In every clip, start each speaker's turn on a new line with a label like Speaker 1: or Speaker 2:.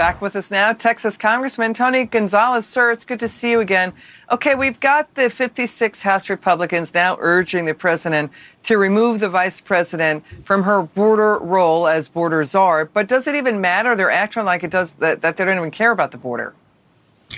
Speaker 1: Back with us now, Texas Congressman Tony Gonzales. Sir, it's good to see you again. Okay, we've got the 56 House Republicans now urging the president to remove the vice president from her border role as border czar. But does it even matter? They're acting like it does, that they don't even care about the border.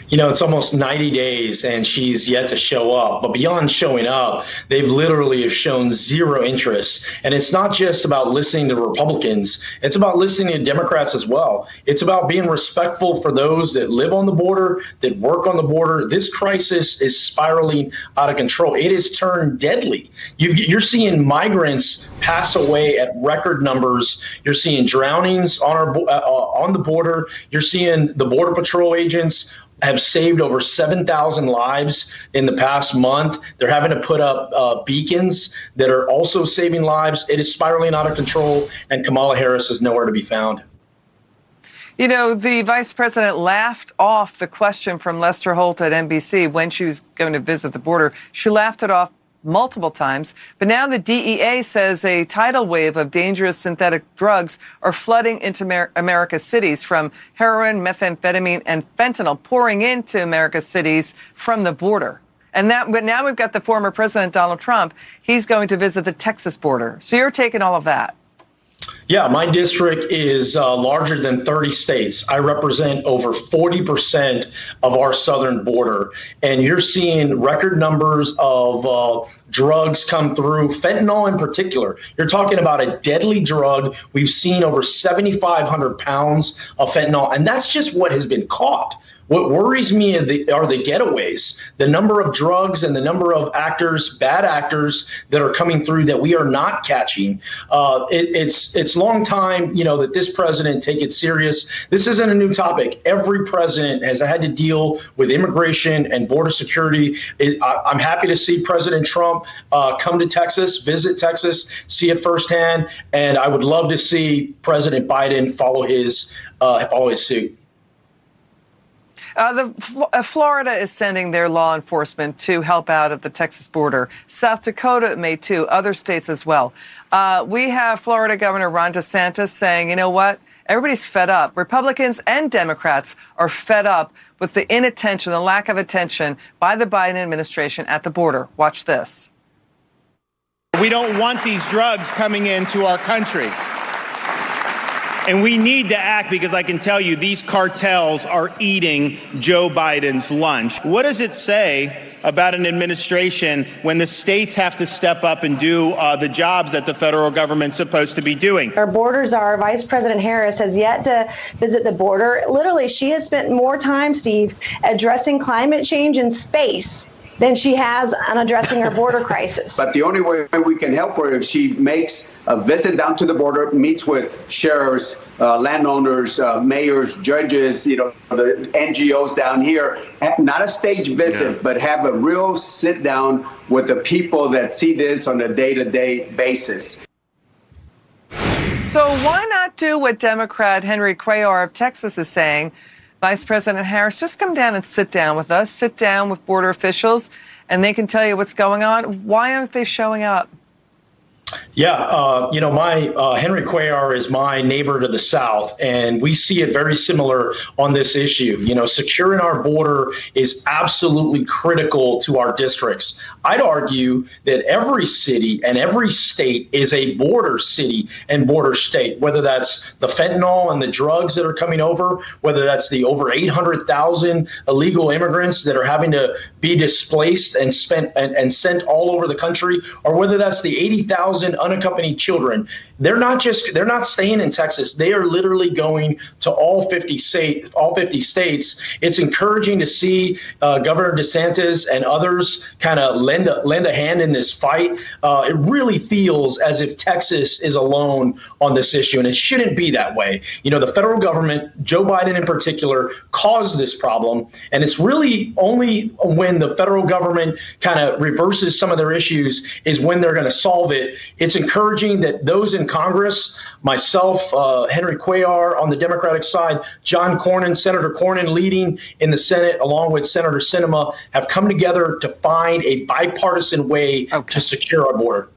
Speaker 2: You know, it's almost 90 days and she's yet to show up. But beyond showing up, they've literally have shown zero interest. And it's not just about listening to Republicans. It's about listening to Democrats as well. It's about being respectful for those that live on the border, that work on the border. This crisis is spiraling out of control. It has turned deadly. You're seeing migrants pass away at record numbers. You're seeing drownings on the border. You're seeing the Border Patrol agents have saved over 7,000 lives in the past month. They're having to put up beacons that are also saving lives. It is spiraling out of control, and Kamala Harris is nowhere to be found.
Speaker 1: You know, the vice president laughed off the question from Lester Holt at NBC when she was going to visit the border. She laughed it off multiple times. But now the DEA says a tidal wave of dangerous synthetic drugs are flooding into America's cities, from heroin, methamphetamine, and fentanyl pouring into America's cities from the border. But now we've got the former president, Donald Trump. He's going to visit the Texas border. So you're taking all of that.
Speaker 2: Yeah, my district is larger than 30 states. I represent over 40% of our southern border. And you're seeing record numbers of drugs come through, fentanyl in particular. You're talking about a deadly drug. We've seen over 7,500 pounds of fentanyl, and that's just what has been caught. What worries me are the getaways, the number of drugs and the number of actors, bad actors that are coming through that we are not catching. It's long time, that this president take it serious. This isn't a new topic. Every president has had to deal with immigration and border security. I'm happy to see President Trump come to Texas, visit Texas, see it firsthand, and I would love to see President Biden follow his suit.
Speaker 1: Florida is sending their law enforcement to help out at the Texas border. South Dakota may too, other states as well. We have Florida Governor Ron DeSantis saying, you know what? Everybody's fed up. Republicans and Democrats are fed up with the inattention, the lack of attention by the Biden administration at the border. Watch this.
Speaker 3: We don't want these drugs coming into our country. And we need to act, because I can tell you these cartels are eating Joe Biden's lunch. What does it say about an administration when the states have to step up and do the jobs that the federal government's supposed to be doing?
Speaker 4: Our border czar, Vice President Harris, has yet to visit the border. Literally, she has spent more time, Steve, addressing climate change and space than she has on addressing our border crisis.
Speaker 5: But the only way we can help her if she makes a visit down to the border, meets with sheriffs, landowners, mayors, judges, the NGOs down here. Not a stage visit, but have a real sit down with the people that see this on a day-to-day basis.
Speaker 1: So why not do what Democrat Henry Cuellar of Texas is saying? Vice President Harris, just come down and sit down with us, sit down with border officials, and they can tell you what's going on. Why aren't they showing up?
Speaker 2: Yeah, my Henry Cuellar is my neighbor to the south, and we see it very similar on this issue. Securing our border is absolutely critical to our districts. I'd argue that every city and every state is a border city and border state, whether that's the fentanyl and the drugs that are coming over, whether that's the over 800,000 illegal immigrants that are having to be displaced and sent all over the country, or whether that's the 80,000 unaccompanied children. They're not staying in Texas. They are literally going to all 50 states. It's encouraging to see Governor DeSantis and others kind of lend a hand in this fight. It really feels as if Texas is alone on this issue, and it shouldn't be that way. The federal government, Joe Biden in particular, caused this problem, and it's really only when the federal government kind of reverses some of their issues is when they're going to solve it. It's encouraging that those in Congress, myself, Henry Cuellar on the Democratic side, John Cornyn, Senator Cornyn leading in the Senate, along with Senator Sinema, have come together to find a bipartisan way to secure our border.